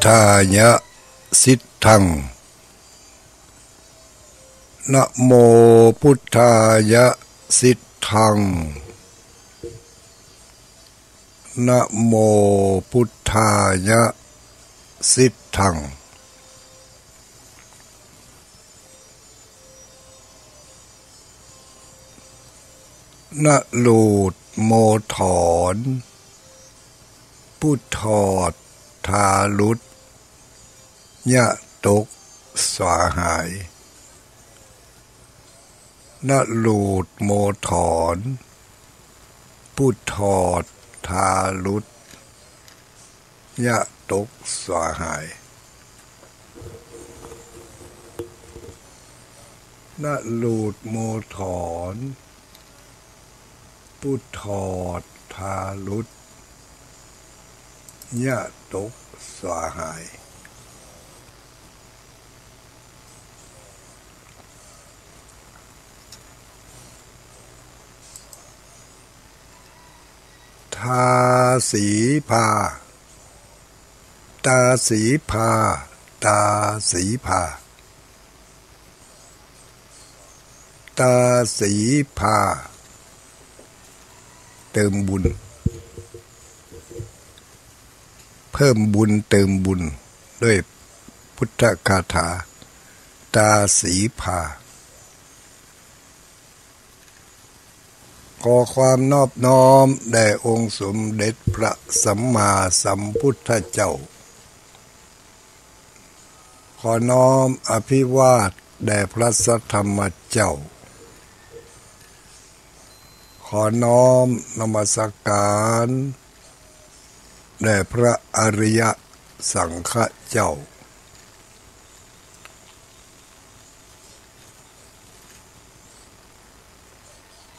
ธายะสิทธังนะโมพุทธายะสิทธังนะโมพุทธายะสิทธังนะลูดโมถอนพุทธอดทาลุดยะตกสวาหายนะลูดโมถอนพุทธอดทาลุดยะตกสวาหายนะลูดโมถอนพุทธอดทาลุดยะตกสวาหายทาสีพาตาสีพาตาสีพาตาสีพาเติมบุญเพิ่มบุญเติมบุญด้วยพุทธคาถาตาสีพาขอความนอบน้อมแด่องค์สมเด็จพระสัมมาสัมพุทธเจ้าขอน้อมอภิวาทแด่พระสัทธรรมเจ้าขอน้อมนมัสการแด่พระอริยสังฆเจ้า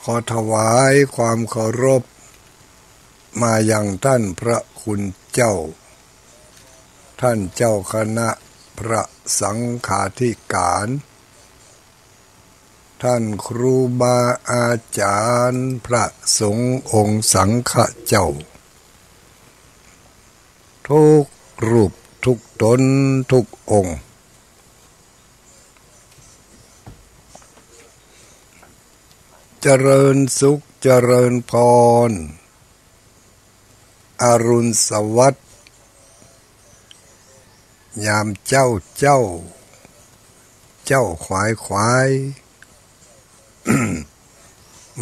ขอถวายความเคารพมายังท่านพระคุณเจ้าท่านเจ้าคณะพระสังฆาธิการท่านครูบาอาจารย์พระสงฆ์องค์สังฆเจ้าทุกรูปทุกตนทุกองค์เจริญสุขเจริญพรอรุณสวัสดิ์ยามเจ้าขวาย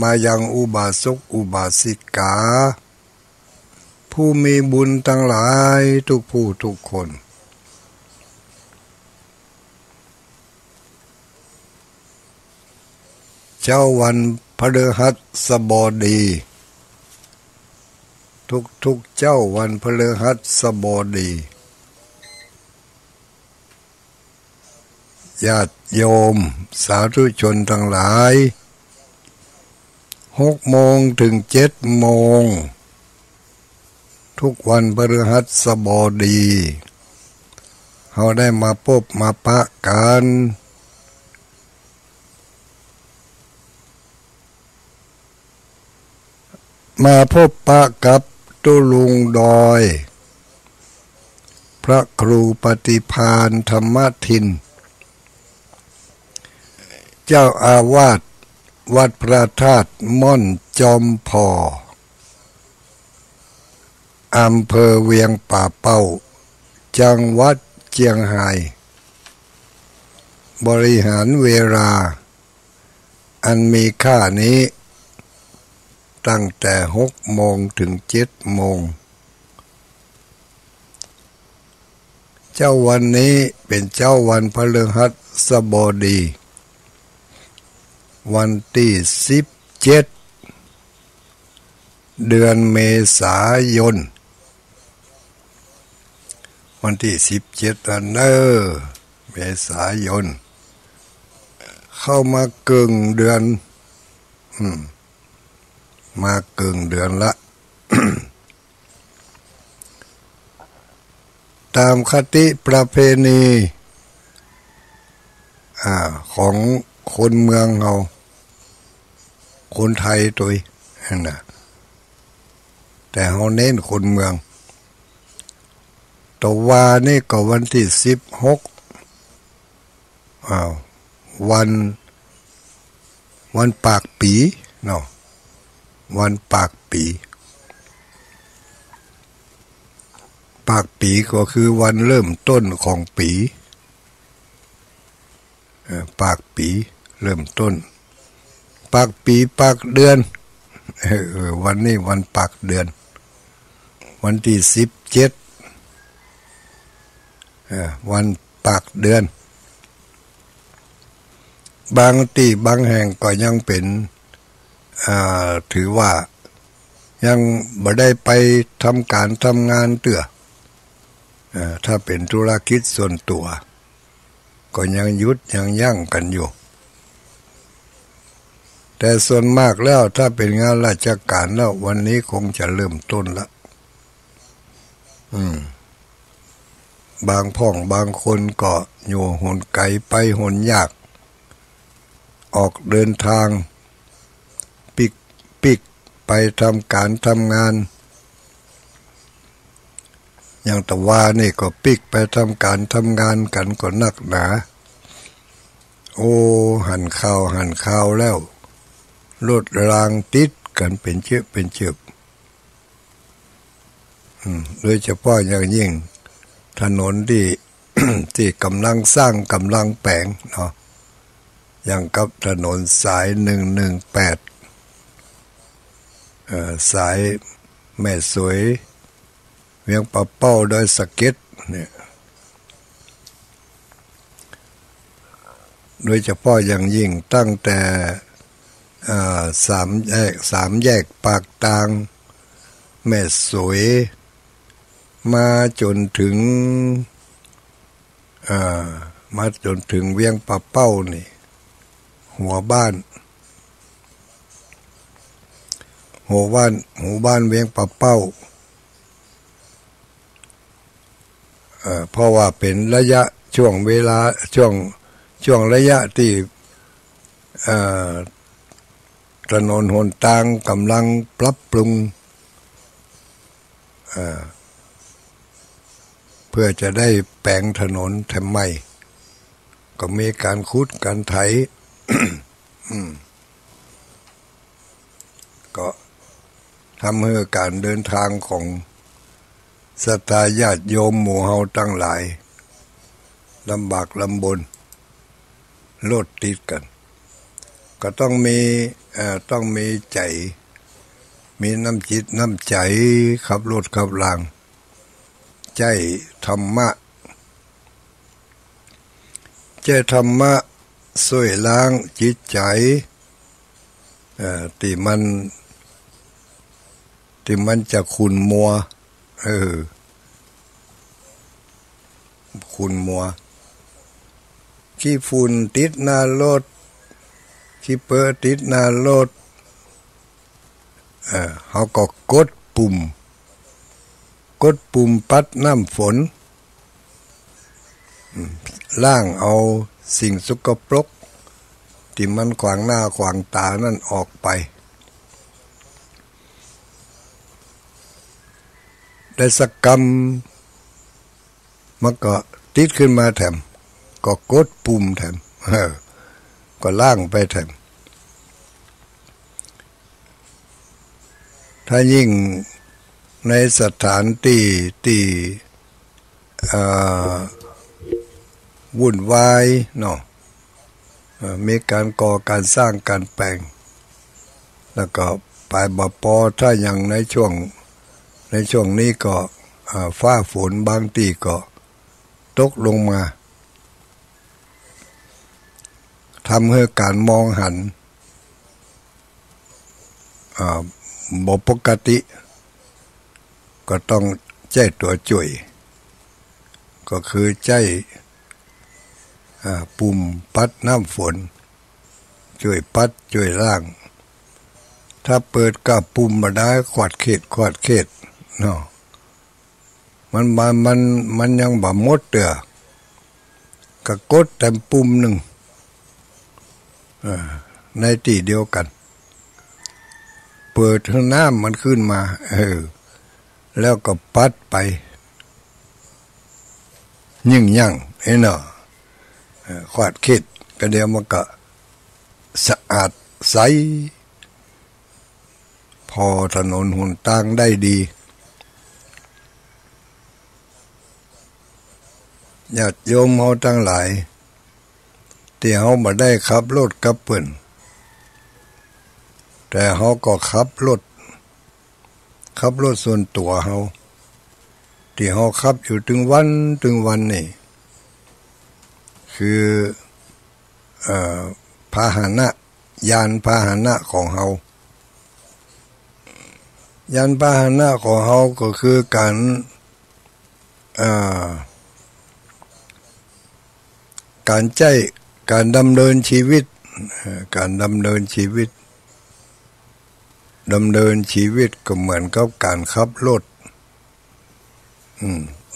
มายังอุบาสกอุบาสิกาผู้มีบุญทั้งหลายทุกผู้ทุกคนเจ้าวันพฤหัสบดีทุกเจ้าวันพฤหัสบดีญาติโยมสาธุชนทั้งหลาย6 โมงถึง7 โมงทุกวันพฤหัสบดีเราได้มาพบมาปะกันมาพบปะกับตุลุงดอยพระครูปฏิภาณธรรมทินเจ้าอาวาสวัดพระธาตุม่อนจอมพออำเภอเวียงป่าเป้าจังหวัดเชียงรายบริหารเวลาอันมีค่านี้ตั้งแต่6 โมงถึง7 โมงเจ้าวันนี้เป็นเจ้าวันพฤหัสบดีวันที่17 เดือนเมษายนวันที่17เมษายนเข้ามาเกินเดือนมาเกินเดือนละ ตามคติประเพณีของคนเมืองเราคนไทยตัวนั่นนะแต่เราเน้นคนเมือง ต ตวานี่ก็วันที่16วันปากปีเนาะวันปากปีปากปีก็คือวันเริ่มต้นของปีปากปีเริ่มต้นปากปีปากเดือนวันนี้วันปากเดือนวันที่17วันปากเดือนบางที่บางแห่งก็ยังเป็นถือว่ายังบ่ได้ไปทำการทำงานเตื้อถ้าเป็นธุรกิจส่วนตัวก็ยังหยุดยังยั้งกันอยู่แต่ส่วนมากแล้วถ้าเป็นงานราชการแล้ววันนี้คงจะเริ่มต้นละบางพ่องบางคนก็อยู่หนไกลไปหนยากออกเดินทางปิกไปทำการทำงานอย่างตะวานี่ก็ปิกไปทำการทำงานกันก็นักหนาโอ้หันข่าวแล้วรถรางติดกันเป็นเชือกโดยเฉพาะอย่างยิ่งถนนที่ ที่กำลังสร้างกำลังแปลงเนาะอย่างกับถนนสาย118สายแม่สวยเวียงปะเป้าโดยสะเก็ดเนี่ยโดยเฉพาะอย่างยิ่งตั้งแต่สามแยกปากตางแม่สวยมาจนถึงเวียงปะเป้านี่หัวบ้านเวียงปะเป้าเพราะว่าเป็นระยะช่วงเวลาช่วงระยะที่ถนนหนทางกำลังปรับปรุงเพื่อจะได้แปลงถนนแถมใหม่ก็มีการขุดการไถ ก็ทำให้การเดินทางของศรัทธาญาติโยมหมู่เฮาทั้งหลายลำบากลำบนรถติดกันก็ต้องมีใจมีน้ำจิตน้ำใจขับรถขับรางใจธรรมะช่วยล้างจิตใจที่มันจะขุ่นมัวขุ่นมัวขี้ฝุ่นติดหน้ารถขี้เปื้อติดหน้ารถเขาก็กดปุ่มปัดน้ำฝนล้างเอาสิ่งสกปรกที่มันขวางหน้าขวางตานั่นออกไปได้สักกรรมมันก็ติดขึ้นมาแถมก็กดปุ่มแถมก็ล้างไปแถมถ้ายิ่งในสถานที่วุ่นวายเนาะมีการก่อการสร้างการแปลงแล้วก็ปลายบ่พอถ้าอย่างในช่วงนี้ก็ฟ้าฝนบางทีก็ตกลงมาทำให้การมองหันบ่ปกติก็ต้องใจตัวจ่วยก็คือใจปุ่มปัดน้ำฝนช่วยปัดช่วยล้างถ้าเปิดกับปุ่มมาได้ขวาดเขตเนาะมันยังบ่หมดเด้อก็กดแต่ปุ่มหนึ่งในที่เดียวกันเปิดให้น้ำมันขึ้นมาแล้วก็ปัดไป ยิ่งยั่งเนาะขวาดคิดก็เดียวมันก็สะอาดใสพอถนนหนทางได้ดีญาติโยมเฮาทั้งหลายที่เฮาบ่ได้ขับรถกับเพิ่นแต่เฮาก็ขับรถส่วนตัวเฮาที่เฮาขับอยู่ถึงวันนี่คือพาหนะยานพาหนะของเฮายานพาหนะของเฮาก็คือการใช้การดำเนินชีวิตดำเนินชีวิตก็เหมือนกับการขับรถ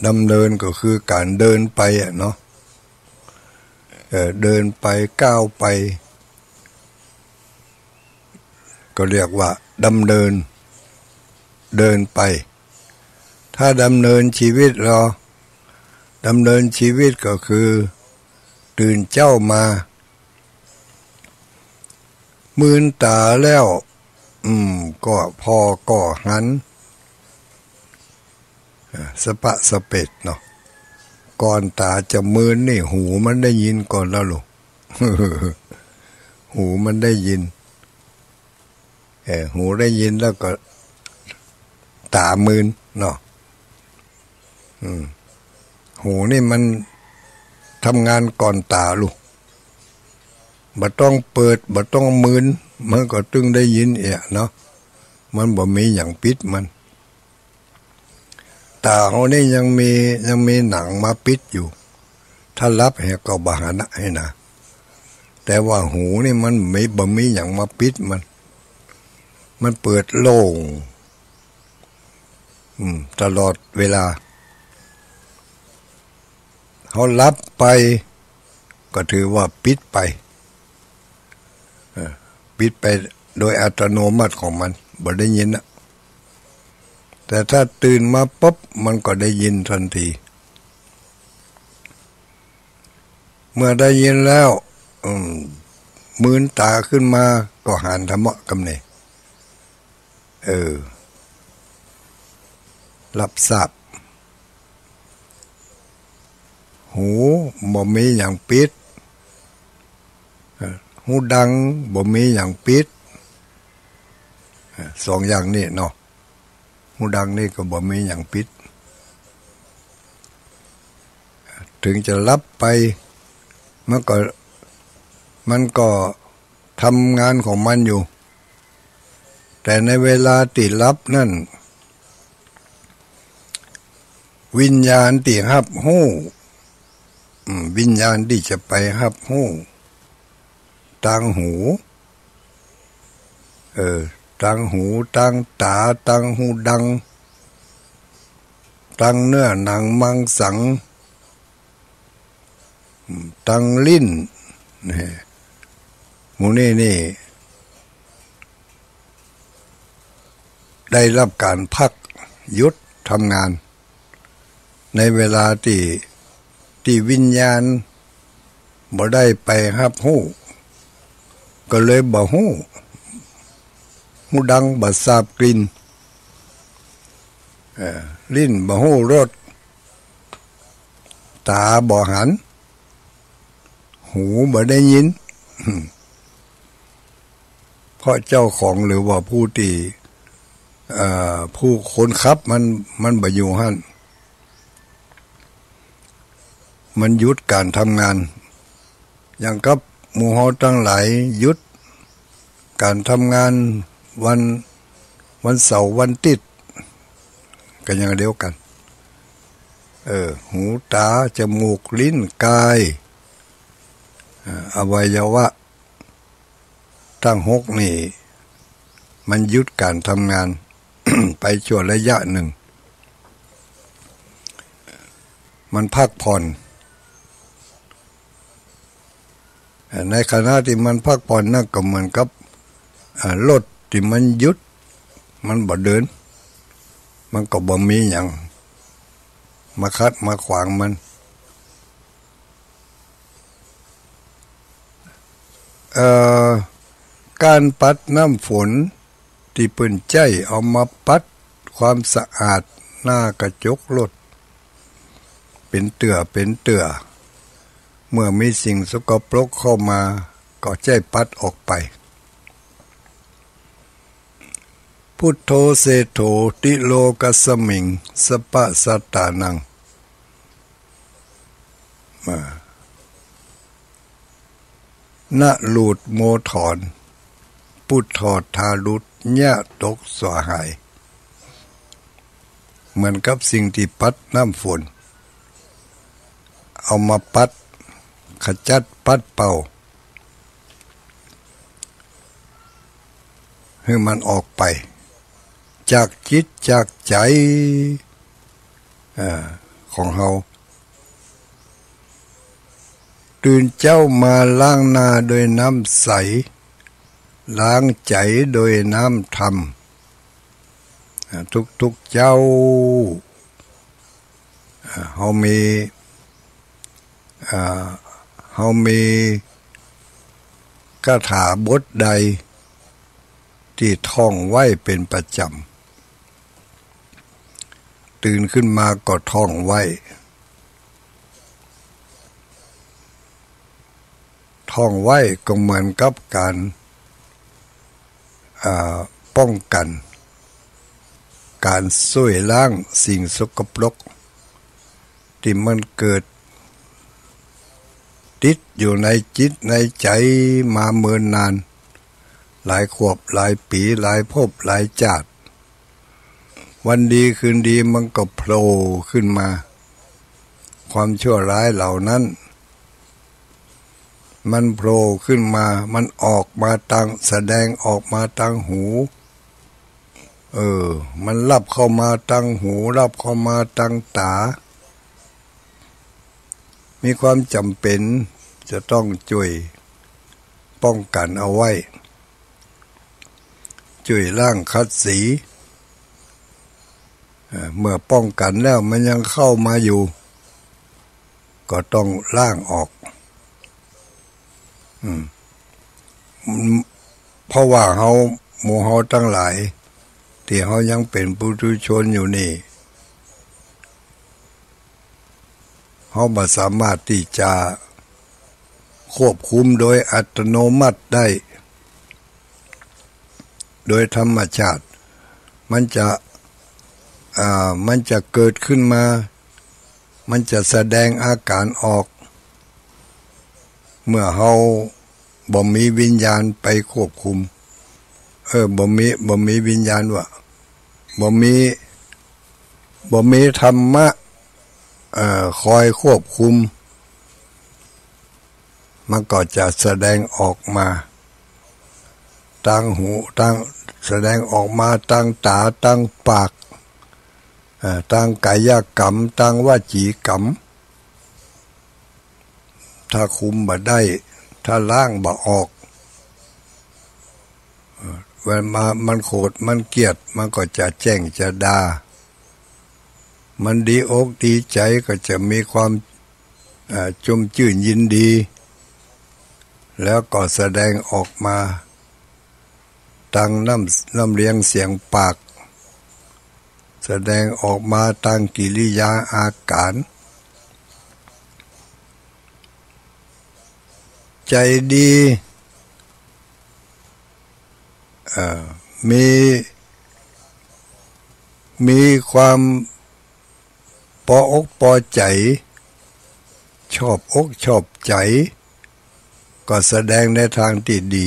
ดำเนินก็คือการเดินไปเนาะเดินไปก้าวไปก็เรียกว่าดำเดินไปถ้าดำเนินชีวิตเราดำเนินชีวิตก็คือตื่นเจ้ามามืนตาแล้วก็พอก็หันสะปะสะเป็ดเนาะก่อนตาจะมืนนี่หูมันได้ยินก่อนแล้วลูก หูมันได้ยินหูได้ยินแล้วก็ตามืนเนาะหูนี่มันทำงานก่อนตาลูกบ่ต้องเปิดบ่ต้องมืนมันก็ตึงได้ยินเนาะมันบ่มีอย่างปิดมันตาเฮานี่ยังมีหนังมาปิดอยู่ถ้ารับให้ก็บาหนะให้นะแต่ว่าหูนี่มันบ่มีอย่างมาปิดมันเปิดโล่งตลอดเวลาเขารับไปก็ถือว่าปิดไปโดยอัตโนมัติของมันบ่ได้ยินนะแต่ถ้าตื่นมาปุ๊บมันก็ได้ยินทันทีเมื่อได้ยินแล้วมืนตาขึ้นมาก็หันธรรมะกำเนรับทราบหูบ่มีอย่างปิดหูดังบ่มีอย่างปิดสองอย่างนี้เนาะหูดังนี่ก็บ่มีอย่างปิดถึงจะรับไปมันก็ทำงานของมันอยู่แต่ในเวลาติดรับนั่นวิญญาณที่รับหูวิญญาณที่จะไปรับหูทางหูทางหูทางตาทางหูดังทางเนื้อหนังมังสังทางลิ้นหมูนี่ได้รับการพักหยุดทำงานในเวลาที่วิญญาณบ่ได้ไปรับหูก็เลยบ่หูดังบ่ทราบกลิ่นลิ้นบ่หูรสตาบ่หันหูบ่ได้ยินเพราะเจ้าของหรือว่าผู้ที่ผู้คนขับมันบ่อยู่หั่นมันหยุดการทำงานอย่างกับหมู่เฮาทั้งหลายหยุดการทำงานวันเสาร์วันอาทิตย์ก็อย่างเดียวกันหูตาจมูกลิ้นกายอวัยวะทั้งหกนี่มันหยุดการทำงาน ไปชั่วระยะหนึ่งมันพักผ่อนในขณะที่มันพักผ่อนนั่นก็เหมือนกับรถที่มันหยุดมันบ่เดินมันก็บ่มีอย่างมาคัดมาขวางมัน อการปัดน้ำฝนที่เปิ้นใจเอามาปัดความสะอาดหน้ากระจกรถเป็นเตื่อเมื่อมีสิ่งสกปรกเข้ามาก็ใจปัดออกไปพุทโธเสโธติโลกัสสมิงสปะสัตตานังนะลูดโมถอนพุทธอทาลุดญะตกสวหายเหมือนกับสิ่งที่ปัดน้ำฝนเอามาปัดขจัดปัดเป่าให้มันออกไปจากจิตจากใจของเฮาตื่นเจ้ามาล้างหน้าโดยน้ำใสล้างใจโดยน้ำธรรมทุกเจ้าเฮามีคาถาบทใดที่ท่องไว้เป็นประจำตื่นขึ้นมาก็ท่องไว้ก็เหมือนกับการป้องกันการช่วยล้างสิ่งสกปรกที่มันเกิดติดอยู่ในจิตในใจมาเมินนานหลายขวบหลายปีหลายภพหลายชาติวันดีคืนดีมันก็โผล่ขึ้นมาความชั่วร้ายเหล่านั้นมันโผล่ขึ้นมามันออกมาทางแสดงออกมาทางหูมันรับเข้ามาทางหูรับเข้ามาทางตามีความจำเป็นจะต้องช่วยป้องกันเอาไว้ช่วยล้างคัดสีเมื่อป้องกันแล้วมันยังเข้ามาอยู่ก็ต้องล้างออกเพราะว่าหมู่เฮาทั้งหลายที่เฮายังเป็นปุถุชนอยู่นี่เฮาบ่สามารถที่จะควบคุมโดยอัตโนมัติได้โดยธรรมชาติมันจะเกิดขึ้นมามันจะแสดงอาการออกเมื่อเฮาบ่มีวิญญาณไปควบคุมบ่มีวิญญาณว่าบ่มีธรรมะคอยควบคุมมันก็จะแสดงออกมาทางหูทางแสดงออกมาทางตาทางปากทางกายกรรมทางวจีกรรมถ้าคุมบ่ได้ถ้าล้างบ่ออกเวลามันโกรธมันเกลียดมันก็จะแจ้งจะด่ามันดีอกดีใจก็จะมีความจุ่มชื่นยินดีแล้วก็แสดงออกมาทางน้ำเลี้ยงเสียงปากแสดงออกมาทางกิริยาอาการใจดีมีความพออกพอใจชอบอกชอบใจก็แสดงในทางที่ดี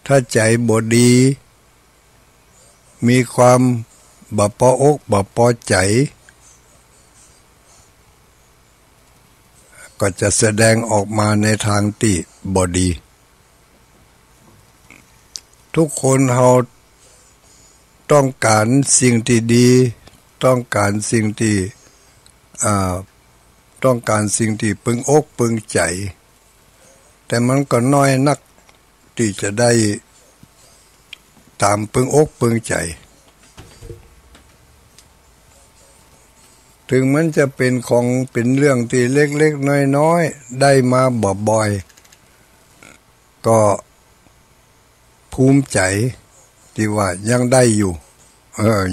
ถ้าใจบ่ดีมีความบ่พออกบ่พอใจก็จะแสดงออกมาในทางที่บ่ดีทุกคนเฮาต้องการสิ่งที่ดีต้องการสิ่งที่ปึงอกปึงใจแต่มันก็น้อยนักที่จะได้ตามปึงอกปึงใจถึงมันจะเป็นเรื่องที่เล็กๆน้อยๆได้มาบ่อย ก็ภูมิใจที่ว่ายังได้อยู่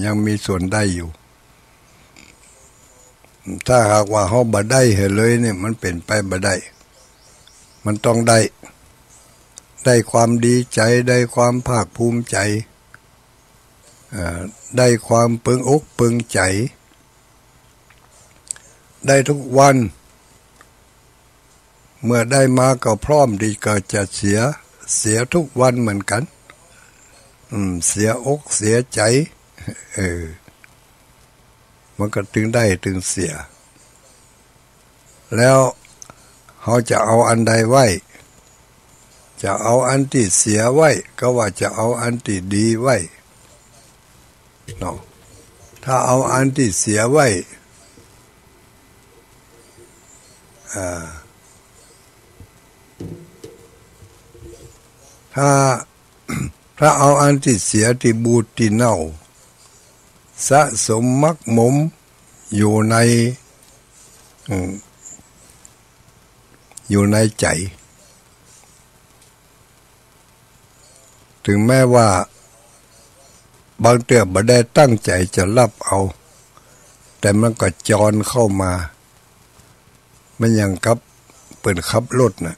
ยังมีส่วนได้อยู่ถ้าหากว่าเฮาบ่ได้เห็นเลยเนี่ยมันเป็นไปบ่ได้มันต้องได้ความดีใจได้ความภาคภูมิใจได้ความปึงอกปึงใจได้ทุกวันเมื่อได้มาก็พร้อมที่ก็จะเสียทุกวันเหมือนกันเสียอกเสียใจมันก็ถึงได้ถึงเสียแล้วเขาจะเอาอันใดไว้จะเอาอันที่เสียไว้ก็ว่าจะเอาอันที่ดีไว้เนาะถ้าเอาอันที่เสียไว้ถ้าเอาอันที่เสียที่บูดที่เน่าสะสมมักหมมอยู่ในใจถึงแม้ว่าบางเตือบ่ได้ตั้งใจจะรับเอาแต่มันก็จรเข้ามามันอย่างกับเปิดขับรถน่ะ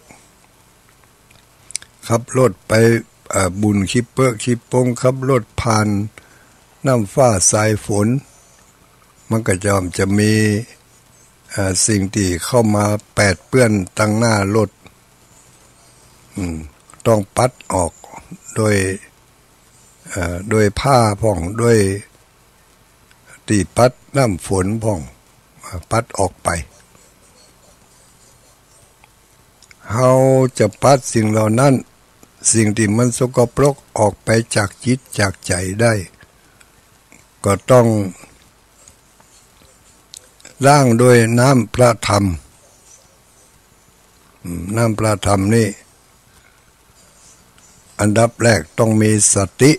ขับรถไปบุญขี้เปอะขี้ปงขับรถผ่านน้ำฟ้าสายฝนมันก็จะมีสิ่งที่เข้ามาแปดเปื้อนตั้งหน้ารถต้องปัดออกโดยผ้าพ่องด้วยตีปัดน้ำฝนพ่องปัดออกไปเฮาจะปัดสิ่งเหล่านั้นสิ่งที่มันสกปรกออกไปจากจิตจากใจได้ก็ต้องล้างด้วยน้ำพระธรรมน้ำพระธรรมนี่อันดับแรกต้องมีสติ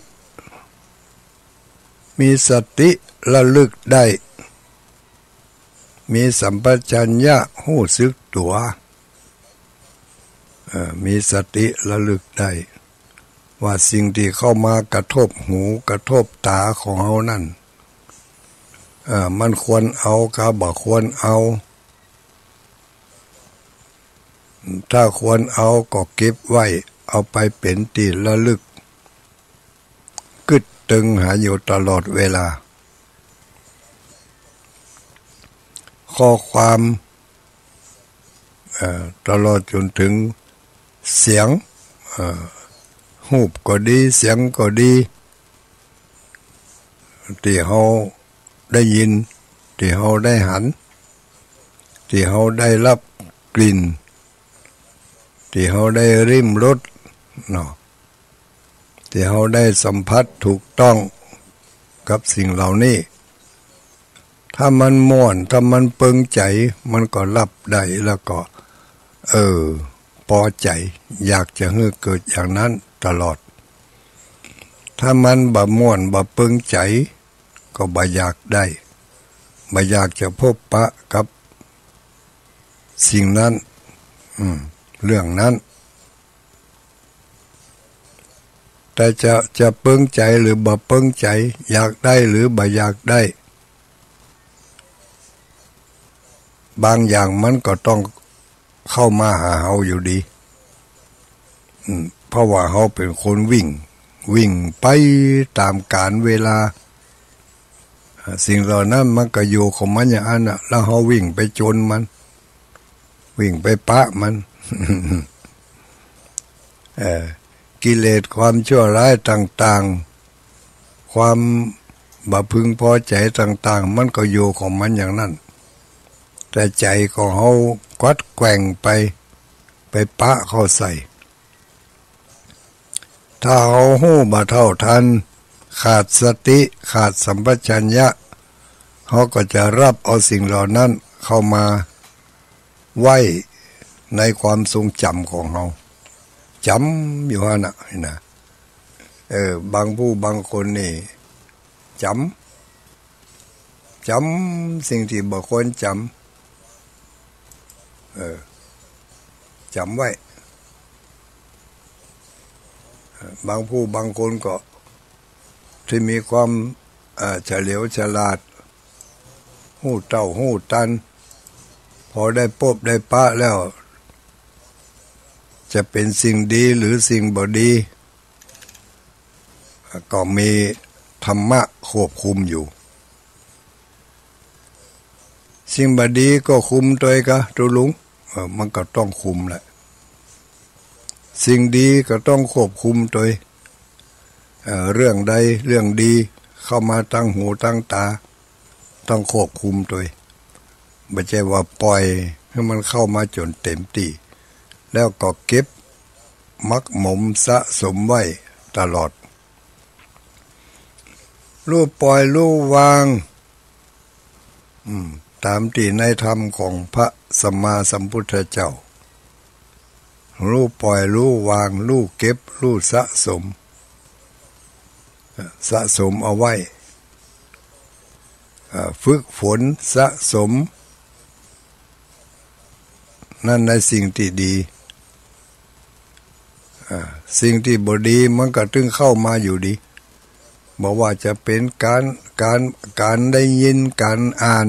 ระลึกได้มีสัมปชัญญะหู้สึกตัวมีสติระลึกได้ว่าสิ่งที่เข้ามากระทบหูกระทบตาของเฮานั่นมันควรเอาก็บ่ควรเอาถ้าควรเอาก็เก็บไว้เอาไปเป็นที่ระลึกกึดตึงหาอยู่ตลอดเวลาข้อความตลอดจนถึงเสียงหูบก็ดีเสียงก็ดีที่เฮาได้ยินที่เฮาได้หันที่เฮาได้รับกลิ่นที่เฮาได้ริมรสเนาะที่เฮาได้สัมผัสถูกต้องกับสิ่งเหล่านี้ถ้ามันม่วนถ้ามันเปิงใจมันก็รับได้แล้วก็พอใจอยากจะให้เกิดอย่างนั้นตลอดถ้ามันบ่ม่วนบ่เปิงใจก็บ่อยากได้บ่อยากจะพบปะกับสิ่งนั้นเรื่องนั้นแต่จะเปิงใจหรือบ่เปิงใจอยากได้หรือบ่อยากได้บางอย่างมันก็ต้องเข้ามาหาเฮาอยู่ดีเพราะว่าเฮาเป็นคนวิ่งไปตามกาลเวลาสิ่งเหล่านั้นมันก็อยู่ของมันอย่างนั้นแล้วเฮาวิ่งไปจนมันวิ่งไปปะมัน กิเลสความชั่วร้ายต่างๆความบ่พึงพอใจต่างๆมันก็อยู่ของมันอย่างนั้นแต่ใจของเฮากัดแกว่งไปปะเข้าใส่ถ้าเฮาฮู้บ่เท่าทันขาดสติขาดสัมปชัญญะเฮาก็จะรับเอาสิ่งเหล่านั้นเข้ามาไว้ในความทรงจำของเฮาจำอยู่หั่นน่ะนะบางผู้บางคนนี่จำสิ่งที่บ่ควรจำจำไว้ บางผู้บางคนก็ที่มีความเฉลียวฉลาดหู้เต้าหู้ตันพอได้พบได้ปะแล้วจะเป็นสิ่งดีหรือสิ่งบ่ดีก็มีธรรมะควบคุมอยู่สิ่งบ่ดีก็คุมตัวกะตัวลุงมันก็ต้องคุมแหละสิ่งดีก็ต้องควบคุมตัวเรื่องใดเรื่องดีเข้ามาตั้งหูตั้งตาต้องควบคุมตัวไม่ใช่ว่าปล่อยให้มันเข้ามาจนเต็มที่แล้วก็เก็บมักหมมสะสมไว้ตลอดรู้ปล่อยรู้วางตามที่ในธรรมของพระสัมมาสัมพุทธเจ้ารู้ปล่อยรู้วางรู้เก็บรู้สะสมเอาไว้ฝึกฝนสะสมนั่นในสิ่งที่ดีสิ่งที่บ่ดีมันก็ถึงเข้ามาอยู่ดีบอกว่าจะเป็นการได้ยินการอ่าน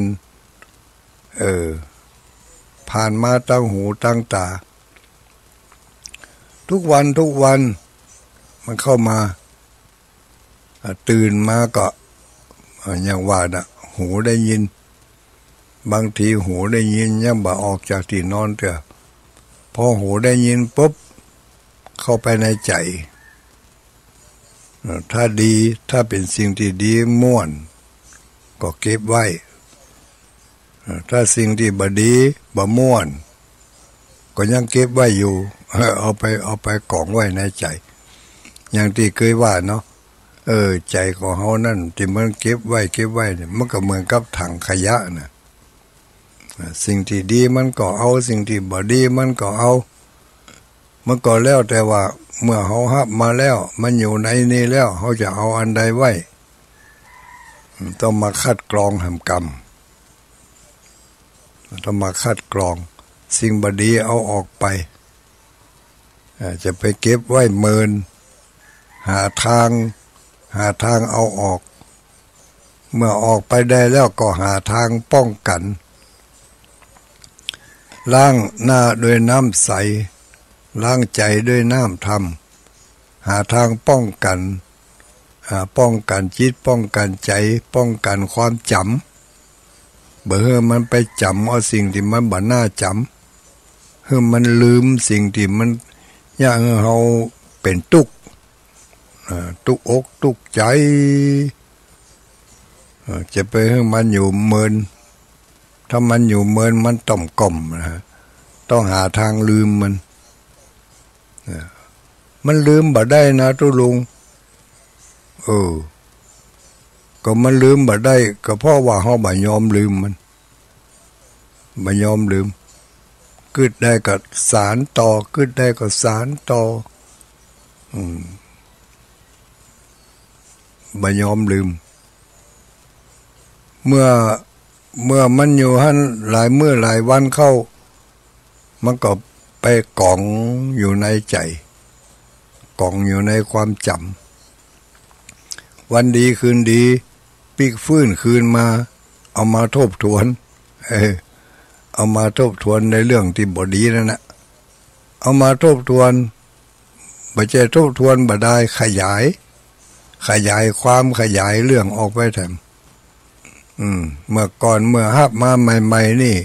ผ่านมาตั้งหูตั้งตาทุกวันมันเข้ามาตื่นมาก็อย่างว่านะหูได้ยินบางทีหูได้ยินยังบ่ออกจากที่นอนเถอะพอหูได้ยินปุ๊บเข้าไปในใจถ้าดีถ้าเป็นสิ่งที่ดีม่วนก็เก็บไว้ถ้าสิ่งที่บ่ดีบ่ม่วนก็ยังเก็บไว้อยู่เอาไปกองไว้ในใจอย่างที่เคยว่าเนาะใจของเฮานั่นที่มันเก็บไว้เนี่ยมันก็เหมือนกับถังขยะนะสิ่งที่ดีมันก็เอาสิ่งที่บ่ดีมันก็เอามันก็แล้วแต่ว่าเมื่อเฮารับมาแล้วมันอยู่ในนี้แล้วเฮาจะเอาอันใดไว้ต้องมาคัดกรองแห่งกรรมต้องมาคัดกรองสิ่งบ่ดีเอาออกไปจะไปเก็บไว้เมินหาทางเอาออกเมื่อออกไปได้แล้วก็หาทางป้องกันล้างหน้าด้วยน้ำใสล้างใจด้วยน้ำธรรมหาทางป้องกันจิตป้องกันใจป้องกันความจำเบื่อมันไปจำเอาสิ่งที่มันบ่น่าจำเพื่อมันลืมสิ่งที่มันอย่างเฮาเป็นทุกข์อกทุกข์ใจจะไปให้มันอยู่เมินถ้ามันอยู่เมินมันต่อมก่อมนะต้องหาทางลืมมันลืมบ่ได้นะตุลุงก็มันลืมบ่ได้ก็เพราะว่าเฮาบ่ยอมลืมมันบ่ยอมลืมกึดได้ก็สารต่อกึดได้ก็สารต่อบ่ยอมลืมเมื่อมันอยู่หั่นหลายมื้อหลายวันเข้ามันก็ไปกองอยู่ในใจกองอยู่ในความจำวันดีคืนดีปีกฟื้นคืนมาเอามาทบทวนเอามาทบทวนในเรื่องที่บ่ดีนั่นน่ะเอามาทบทวนบ่ใช่ทบทวนบ่ได้ขยายความขยายเรื่องออกไปแถมเมื่อก่อนเมื่อฮับมาใหม่ๆนี่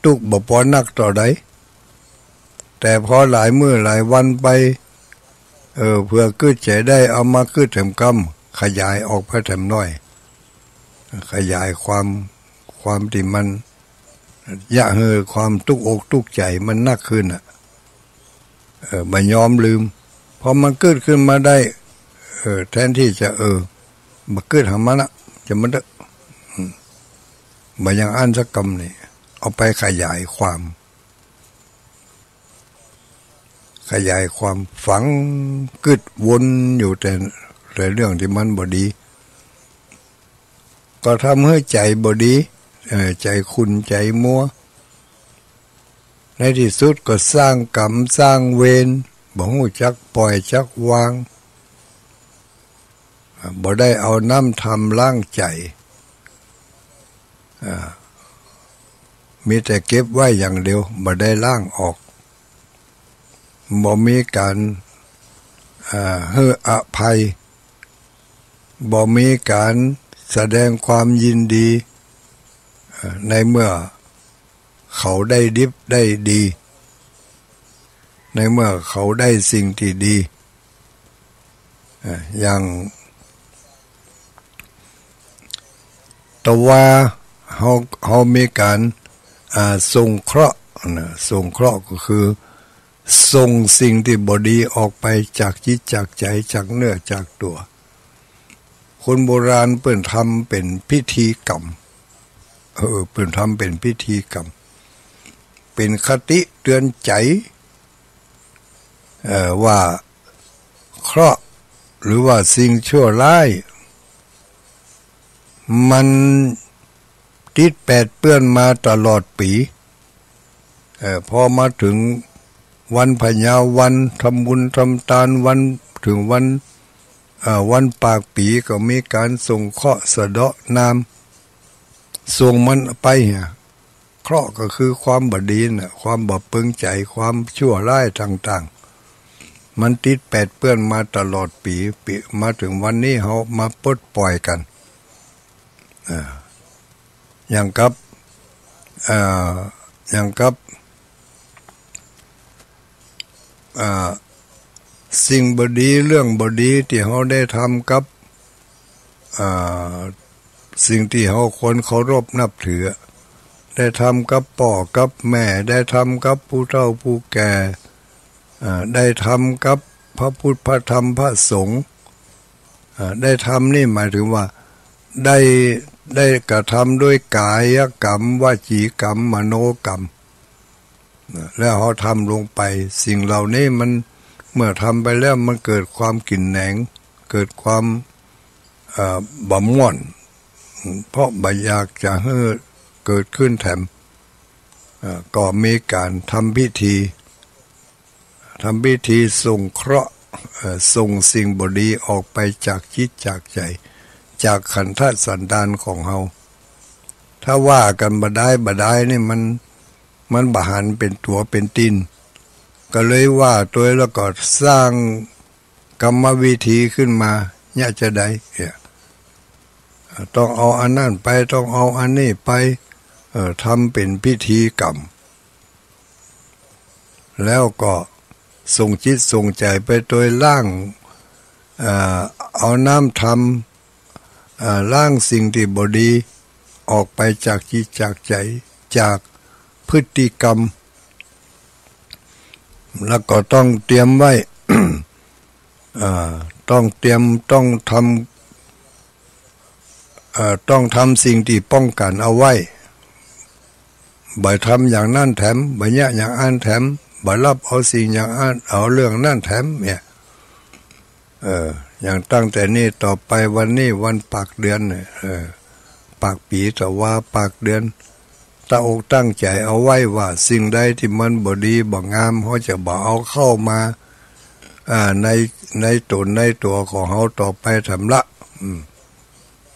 ตุกบ่พอนักต่อใดแต่พอหลายมื้อหลายวันไปเพื่อคืดใจได้เอามาคืดแถมกำขยายออกไปแถมน้อยขยายความที่มันความตุกอกตุกใจมันนักขึ้นบ่ยอมลืมพอมันเกิดขึ้นมาได้แทนที่จะมาเกิดหามันละจะมันบ่ยังอ่านสักคำนี่เอาไปขยายความฝังกึดวนอยู่แต่เรื่องที่มันบ่ดีก็ทำให้ใจบ่ดีใจขุ่นใจมัวในที่สุดก็สร้างกรรมสร้างเวร บ่ฮู้จักปล่อยจักวางบ่ได้เอาน้ำทำล้างใจมีแต่เก็บไว้อย่างเดียวบ่ได้ล้างออกบ่มีการให้อภัยบ่มีการแสดงความยินดีในเมื่อเขาได้ดิบได้ดีในเมื่อเขาได้สิ่งที่ดีอย่างแต่ว่าเขามีการส่งเคราะห์ส่งเคราะห์ก็คือส่งสิ่งที่บดีออกไปจากจิตจากใจจากเนื้อจากตัวคนโบราณเปิ่นทำเป็นพิธีกรรมเปิ่นทำเป็นพิธีกรรมเป็นคติเตือนใจว่าเคราะห์หรือว่าสิ่งชั่วร้ายมันติดแปดเปื้อนมาตลอดปีพอมาถึงวันพญาวันทำบุญทำทานวันถึงวันปากปีก็มีการส่งเคราะห์สะเดาะนามส่งมันไปเคราะห์ก็คือความบดีนะความบเปิงใจความชั่วร้ายต่างๆมันติดแปดเปื้อนมาตลอดปีมาถึงวันนี้เขามาปลดปล่อยกันอย่างกับสิ่งบดีเรื่องบดีที่เขาได้ทำกับสิ่งที่เขาคนเคารพนับถือได้ทำกับพ่อกับแม่ได้ทำกับผู้เฒ่าผู้แก่ได้ทำกับพระพุทธพระธรรมพระสงฆ์ได้ทำนี่หมายถึงว่าได้กระทำด้วยกายกรรมวจีกรรมมโนกรรมแล้วเขาทำลงไปสิ่งเหล่านี้มันเมื่อทำไปแล้วมันเกิดความกลิ่นแหนงเกิดความบ่ม่วนเพราะบ่อยากจะให้เกิดขึ้นแถมก็มีการทำพิธีส่งเคราะห์ส่งสิ่งบดีออกไปจากจิตจากใจจากขันธสันดานของเฮาถ้าว่ากันบ่ได้นี่มันบหันเป็นตัวเป็นตินก็เลยว่าตัวแล้วก็สร้างกรรมวิธีขึ้นมาเนี่ยจะได้ต้องเอาอันนั้นไปต้องเอาอันนี้ไปทำเป็นพิธีกรรมแล้วก็ส่งจิตส่งใจไปโดยล่างเอาน้ำทำล่างสิ่งที่บดีออกไปจากจิตจากใจจากพฤติกรรมแล้วก็ต้องเตรียมไว้ ต้องทำสิ่งที่ป้องกันเอาไว้บ่ทำอย่างนั้นแถมบ่แยะอย่างอันแถมบ่รับเอาสิ่งอย่างอันเอาเรื่องนั้นแถมเนี่ยอย่างตั้งแต่นี้ต่อไปวันนี้วันปากเดือนปากปีแต่ว่าปากเดือนตั้งใจเอาไว้ว่าสิ่งใดที่มันบ่ดีบ่งามเขาจะบ่เอาเข้ามาในตนในตัวของเขาต่อไปทำละ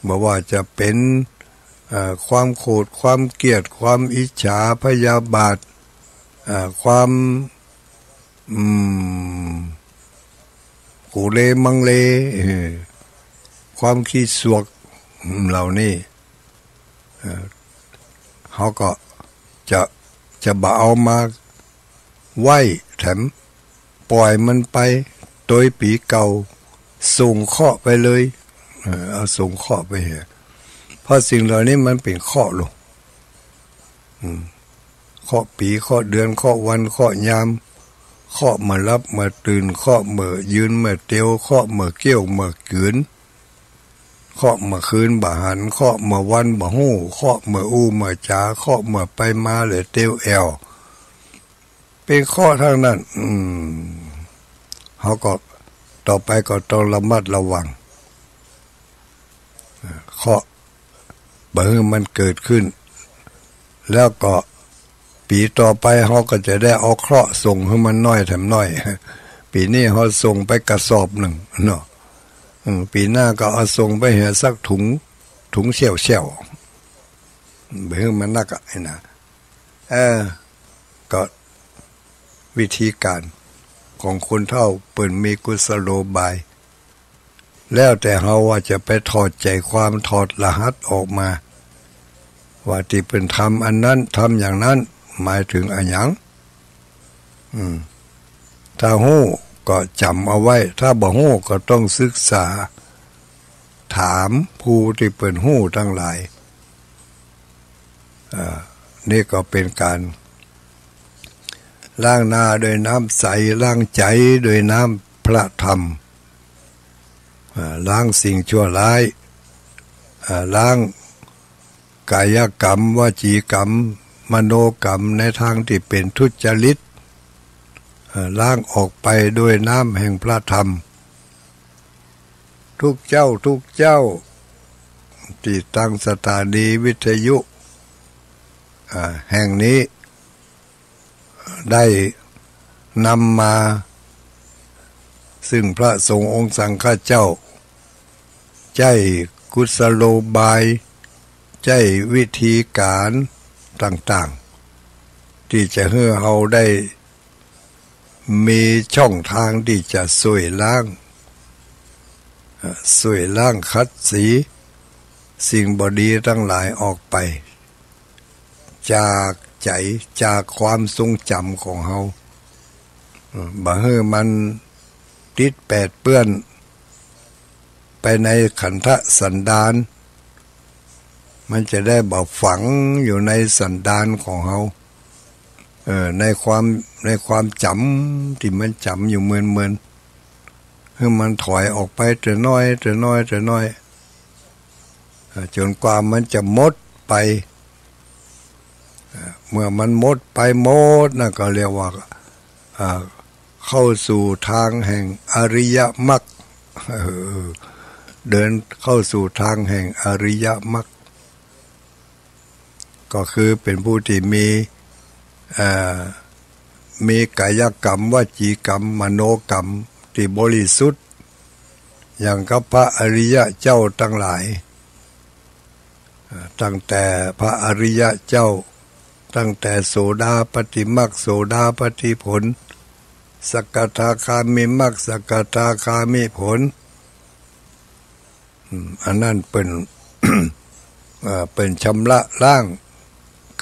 บ่ว่าจะเป็นความโกรธความเกลียดความอิจฉาพยาบาทความกูเลมังเลความขี้สวกเหล่านี้เขาก็จะบ่เอามาไว้แถมปล่อยมันไปโดยปีเก่าส่งเคราะห์ไปเลยเอาส่งเคราะห์ไปเพราะสิ่งเหล่านี้มันเป็นเคราะห์ลงเคราะห์ปีเคราะห์เดือนเคราะห์วันเคราะห์ยามเคราะห์มารับมาตื่นเคราะห์มายืนมาเตียวเคราะห์มาเกี้ยวมาขืนเคาะมาคืนบ่หันเคาะมาวันบ่หู้เคาะมาอู้มาจ๋าเคาะมาไปมาเลยเตียวแอวเป็นเคาะทางนั้นเขาก็ต่อไปก็ต้องระมัดระวังเคาะบ่ให้มันเกิดขึ้นแล้วก็ปีต่อไปเขาก็จะได้เอาเคราะห์ส่งให้มันน้อยแถมน้อย ปีนี้เขาส่งไปกระสอบหนึ่งเนาะปีหน้าก็เอาส่งไปเหลือสักถุงเชี่ยวเบื่อมันนักไอ้นะก็วิธีการของคนเฒ่าเปิ่นมีกุศโลบายแล้วแต่เฮาว่าจะไปถอดใจความถอดรหัสออกมาว่าที่เป็นทำอันนั้นทำอย่างนั้นหมายถึงอะไรอย่างถ้าฮู้ก็จำเอาไว้ถ้าบ่ฮู้ก็ต้องศึกษาถามผู้ที่เป็นฮู้ทั้งหลายนี่ก็เป็นการล้างหน้าโดยน้ำใสล้างใจโดยน้ำพระธรรมล้างสิ่งชั่วร้ายล้างกายกรรมวจีกรรมมโนกรรมในทางที่เป็นทุจริตล้างออกไปด้วยน้ำแห่งพระธรรมทุกเจ้าที่ตั้งสถานีวิทยุแห่งนี้ได้นำมาซึ่งพระสงฆ์องค์สังฆเจ้าใจกุศโลบายใจวิธีการต่างๆที่จะให้เราได้มีช่องทางที่จะช่วยล้างคัดสีสิ่งบดีทั้งหลายออกไปจากใจจากความทรงจำของเราบ่ให้มันติดแปดเปื้อนไปในขันธสันดานมันจะได้บ่ฝังอยู่ในสันดานของเราในความจำที่มันจำอยู่เหมือนให้มันถอยออกไปแต่น้อยจนกว่ามันจะหมดไปเมื่อมันหมดไปนะก็เรียกว่าเข้าสู่ทางแห่งอริยมรรคเดินเข้าสู่ทางแห่งอริยมรรคก็คือเป็นผู้ที่มีกายกรรมวจีกรรมมโนกรรมที่บริสุทธิ์อย่างกับพระอริยเจ้าทั้งหลายตั้งแต่พระอริยเจ้าตั้งแต่โสดาปัตติมรรคโสดาปัตติผลสกทาคามิมรรคสกทาคามิผลอันนั้นเป็น เป็นชำระล้าง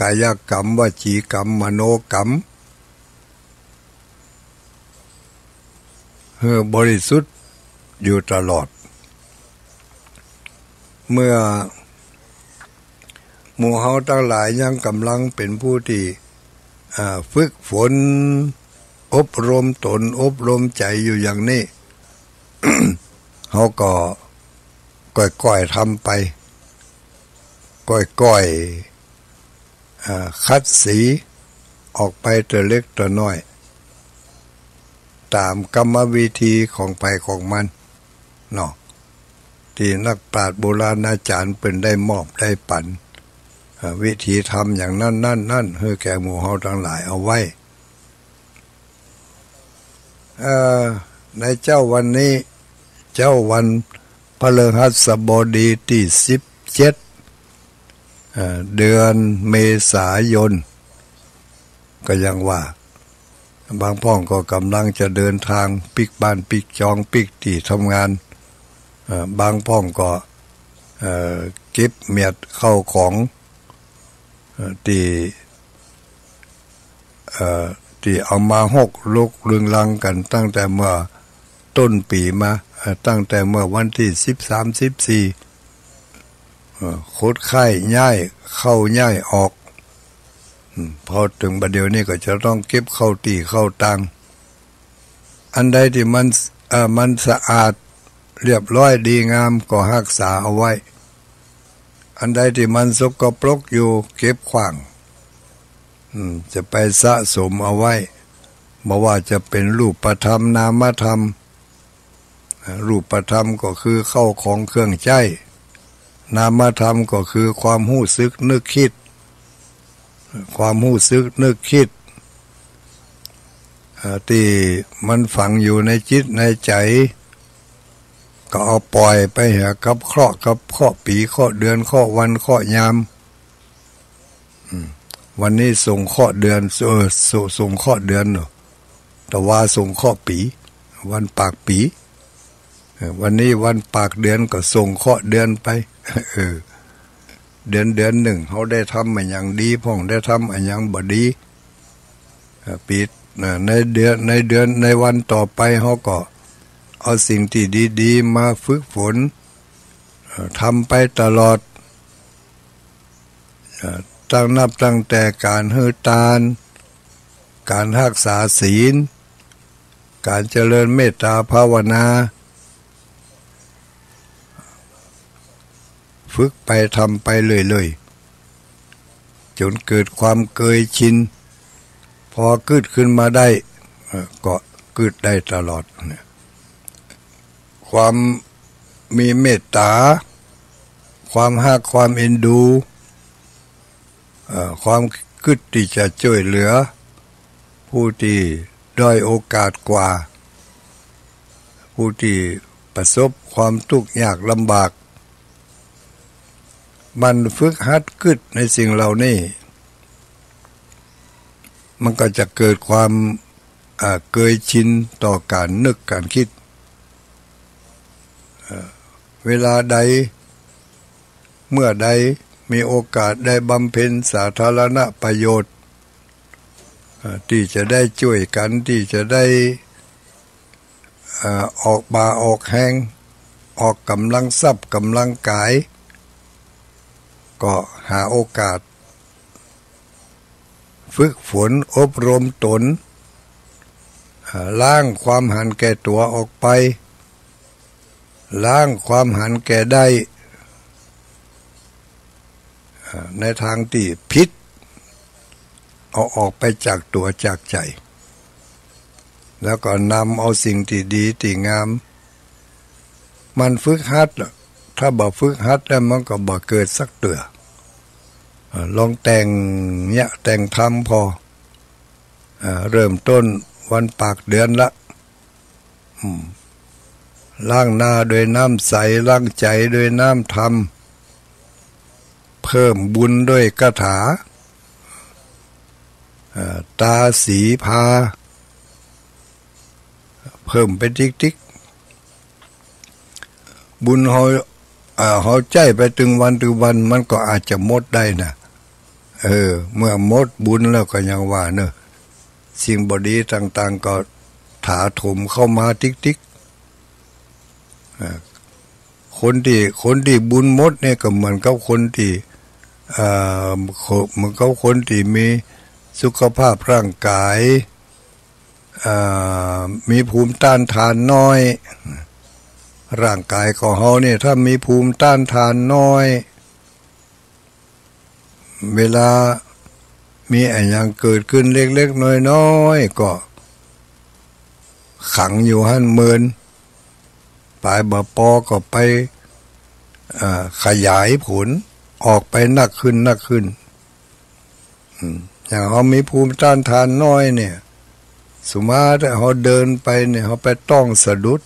กายกรรมวจีกรรมมโนกรรมให้บริสุทธิ์อยู่ตลอดเมื่อหมู่เฮาทั้งหลายยังกำลังเป็นผู้ที่ฝึกฝนอบรมตนอบรมใจอยู่อย่างนี้ เขาก็ก่อยๆทำไปก่อยคัดสีออกไปตัวเล็กตัวน้อยตามกรรมวิธีของไปของมันเนาะที่นักปราชญ์โบราณอาจารย์เป็นได้มอบได้ปันวิธีทำอย่างนั่นให้แก่หมู่เฮาทั้งหลายเอาไว้ในเจ้าวันนี้เจ้าวันพฤหัสบดีที่17เดือนเมษายนก็ยังว่าบางพ่องก็กำลังจะเดินทางปิกบ้านปิกจองปิกที่ทำงานบางพ่องก็เก็บเมียดเข้าของที่เอามาหกลุกลึงลังกันตั้งแต่เมื่อต้นปีมาตั้งแต่เมื่อวันที่13-14โคตรไข้ย้ายเข้าย้ายออกพอถึงบัดเดี๋ยวนี้ก็จะต้องเก็บเข้าตีเข้าตังอันใดที่มันสะอาดเรียบร้อยดีงามก็รักษาเอาไว้อันใดที่มันสกปรกอยู่เก็บขว้างจะไปสะสมเอาไว้บ่ว่าจะเป็นรูปธรรมนามธรรมรูปธรรมก็คือเข้าของเครื่องใช้นามธรรมก็คือความรู้สึกนึกคิดความรู้สึกนึกคิด ที่มันฝังอยู่ในจิตในใจก็เอาปล่อยไปหากับเคราะห์กับข้อปีข้อเดือนข้อวันข้อยามวันนี้ส่งข้อเดือนส่งข้อเดือนเนอะแต่ว่าส่งข้อปีวันปากปีวันนี้วันปากเดือนก็ส่งข้อเดือนไปเดือนหนึ่งเขาได้ทำอะไรอย่างดีพ่องได้ทำอะไรอย่างบดีปีในเดือนในวันต่อไปเขาก็เอาสิ่งที่ดีๆมาฝึกฝนทำไปตลอดตั้งแต่การให้ทานการรักษาศีลการเจริญเมตตาภาวนาฝึกไปทำไปเลยจนเกิดความเคยชินพอเกิดขึ้นมาได้ก็เกิดได้ตลอดความมีเมตตาความรักความเอ็นดูความคิดที่จะช่วยเหลือผู้ที่ด้อยโอกาสกว่าผู้ที่ประสบความทุกข์ยากลำบากมันฝึกหัดคิดในสิ่งเหล่านี้มันก็จะเกิดความเคยชินต่อการนึกการคิดเวลาใดเมื่อใดมีโอกาสได้บำเพ็ญสาธารณประโยชน์ที่จะได้ช่วยกันที่จะได้ออกบาออกแห้งออกกำลังทรัพย์กำลังกายก็หาโอกาสฝึกฝนอบรมตนล้างความหันแก่ตัวออกไปล้างความหันแก่ได้ในทางที่ผิดเอาออกไปจากตัวจากใจแล้วก็นำเอาสิ่งที่ดีที่งามมันฝึกหัดถ้าบ่ฝึกหัดแล้วมันก็บ่เกิดสักเตือลองแต่งเนี่ยแต่งทำพอเริ่มต้นวันปากเดือนละล้างหน้าด้วยน้ำใสล้างใจด้วยน้ำธรรมเพิ่มบุญด้วยคาถาตาสีพาเพิ่มเป็นติ๊กบุญเขาใจไปถึงวันมันก็อาจจะหมดได้นะเมื่อหมดบุญแล้วก็ยังว่าเนอะสิ่งบดีต่างๆก็ถาโถมเข้ามาติ๊กคนที่บุญหมดเนี่ยก็เหมือนกับคนที่เหมือนกับคนที่มีสุขภาพร่างกายมีภูมิต้านทานน้อยร่างกายของเขาเนี่ยถ้ามีภูมิต้านทานน้อยเวลามีอะไรอย่างเกิดขึ้นเล็กๆน้อยๆก็ขังอยู่หันเมินปลายบ่ปอก็ไปขยายผลออกไปนักขึ้นอย่างเขามีภูมิต้านทานน้อยเนี่ยสมมติเขาเดินไปเนี่ยเขาไปต้องสะดุด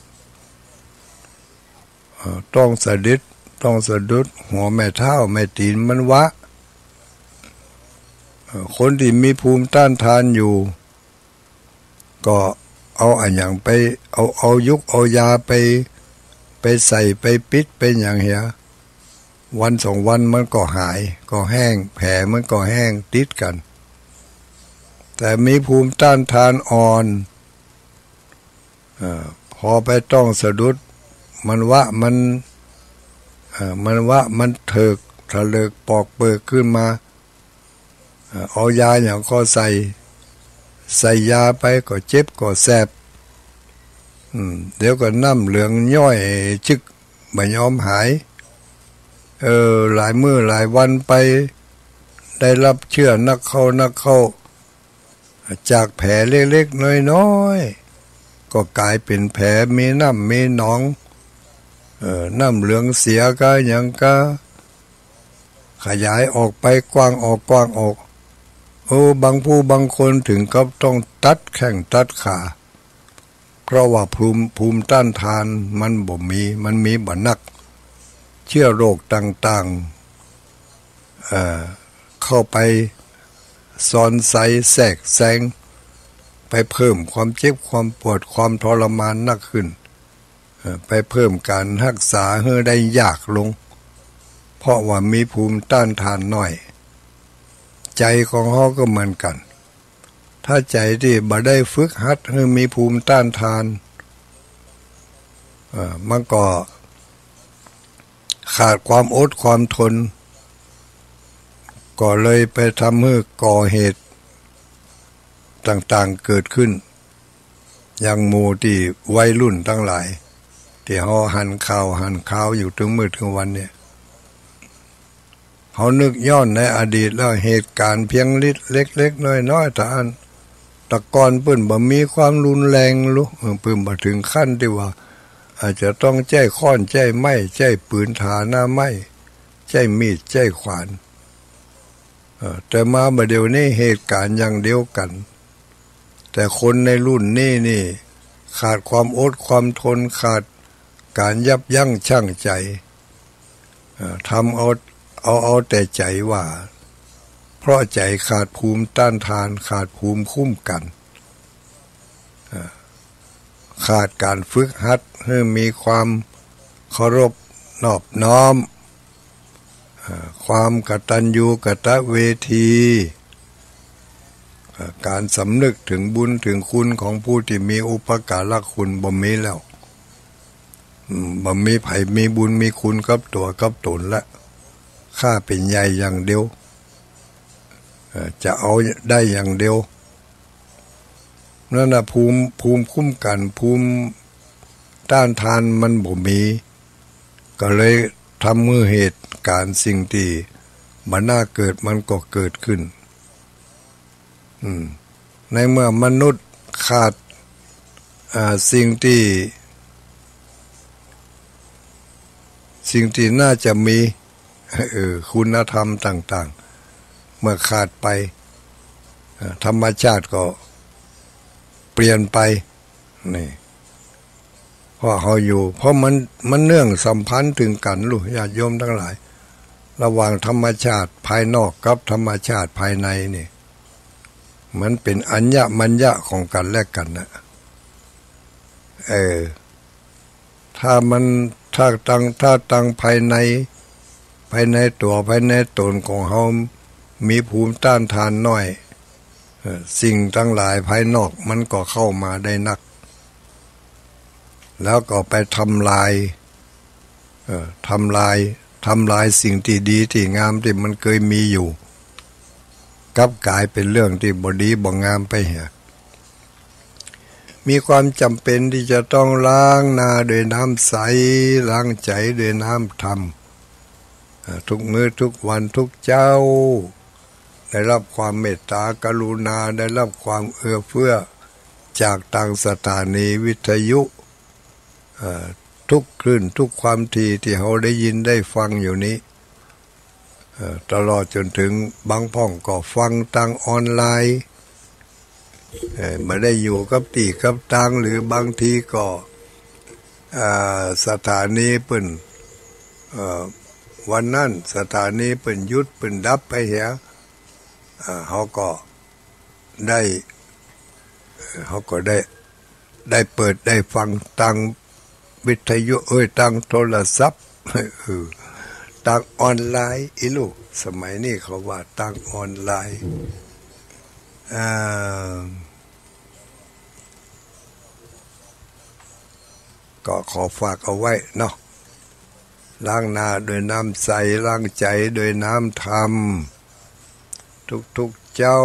หัวแม่เท้าแม่ตีนมันวะคนที่มีภูมิต้านทานอยู่ก็เอาอย่างไปเอายุกเอายาไปใส่ไปปิดไปอย่างเหี้ยวันสองวันมันก็หายก็แห้งแผลมันก็แห้งติดกันแต่มีภูมิต้านทานอ่อนพอไปต้องสะดุดมันเถิกทะเลิกปอกเปิกขึ้นมาเอายาอย่างก็ใส่ยาไปก็เจ็บก็แสบเดี๋ยวก็น้ำเหลืองย่อยจึกไม่ยอมหายหลายมื้อหลายวันไปได้รับเชื้อนักเข้าจากแผลเล็กๆน้อยๆก็กลายเป็นแผลมีน้ำมีหนองน้ำเหลืองเสียก็ยังก็ขยายออกไปกว้างออก บางผู้บางคนถึงกับต้องตัดแข้งตัดขาเพราะว่าภูมิต้านทานมันบ่มีมันมีบ่นักเชื้อโรคต่างๆเข้าไปซ้อนไซแทรกแซงไปเพิ่มความเจ็บความปวดความทรมานนักขึ้นไปเพิ่มการรักษาให้ได้ยากลงเพราะว่ามีภูมิต้านทานน้อยใจของเขาก็เหมือนกันถ้าใจที่บ่ได้ฝึกหัดให้มีภูมิต้านทานมันก็ขาดความอดความทนก็เลยไปทำให้ก่อเหตุต่างๆเกิดขึ้นอย่างหมู่ที่วัยรุ่นทั้งหลายที่เขาหันข่าวอยู่ถึงมื้อถึงวันเนี่ยเขานึกย้อนในอดีตแล้วเหตุการณ์เพียงเล็กๆน้อยๆแต่ก่อนเพิ่นบ่มีความรุนแรงลุเพิ่นบ่ถึงขั้นที่ว่าอาจจะต้องใช้ค้อนใช้ไม้ใช้ปืนถาหน้าไม้ใช้มีดใช้ขวานแต่มาบัดเดี๋ยวนี้เหตุการณ์อย่างเดียวกันแต่คนในรุ่นนี้นี่ขาดความอดความทนขาดการยับยั้งชั่งใจทำเอาแต่ใจว่าเพราะใจขาดภูมิต้านทานขาดภูมิคุ้มกันขาดการฝึกหัดให้มีความเคารพนอบน้อมความกตัญญูกตเวทีการสำนึกถึงบุญถึงคุณของผู้ที่มีอุปการะคุณบ่มีแล้วบ่มีไผมีบุญมีคุณกับตัวกับตนละข้าเป็นใหญ่อย่างเดียวจะเอาได้อย่างเดียวนั่นน่ะภูมิคุ้มกันภูมิต้านทานมันบ่มีก็เลยทำมือเหตุการณ์สิ่งที่มันน่าเกิดมันก็เกิดขึ้นในเมื่อมนุษย์ขาดสิ่งที่น่าจะมีคุณธรรมต่างๆเมื่อขาดไปธรรมชาติก็เปลี่ยนไปนี่เพราะเขาอยู่เพราะมันเนื่องสัมพันธ์ถึงกันลูกญาติโยมทั้งหลายระหว่างธรรมชาติภายนอกกับธรรมชาติภายในนี่มันเป็นอัญญมัญญะของกันและกันนะถ้าตั้งภายในตัวภายในตนของเขามีภูมิต้านทานน้อยสิ่งทั้งหลายภายนอกมันก็เข้ามาได้นักแล้วก็ไปทำลายสิ่งที่ดีที่งามที่มันเคยมีอยู่กลับกลายเป็นเรื่องที่บ่ดีบ่งามไปเหียมีความจำเป็นที่จะต้องล้างหน้าด้วยน้ำใสล้างใจด้วยน้ำธรรมทุกมื้อทุกวันทุกเจ้าได้รับความเมตตากรุณาได้รับความเอื้อเฟื้อจากทางสถานีวิทยุทุกคลื่นทุกความถี่ที่เราได้ยินได้ฟังอยู่นี้ตลอดจนถึงบางพ่องก็ฟังทางออนไลน์ไม่ได้อยู่กับตีกับตังหรือบางทีก็สถานีเปิ้นวันนั้นสถานีเปิ้นหยุดเปิ้นดับไปเหียเขาก็ได้เปิดได้ฟังทางวิทยุทางโทรศัพท์ทางออนไลน์อีลูกสมัยนี้เขาว่าทางออนไลน์ก็ขอฝากเอาไว้เนาะล้างหน้าด้วยน้ำใสล้างใจด้วยน้ำธรรมทุกเจ้า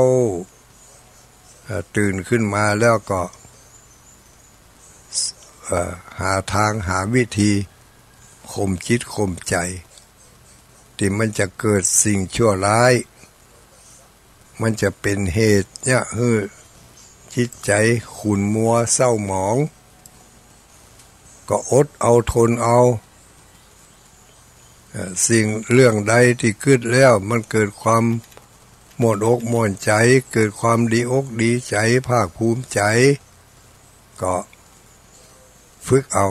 ตื่นขึ้นมาแล้วก็หาทางหาวิธีข่มจิตข่มใจที่มันจะเกิดสิ่งชั่วร้ายมันจะเป็นเหตุเนี่ยให้จิตใจขุ่นมัวเศร้าหมองก็อดเอาทนเอาสิ่งเรื่องใดที่เกิดแล้วมันเกิดความ ม่วนอกม่วนใจเกิดความดีอกดีใจภาคภูมิใจก็ฝึกเอา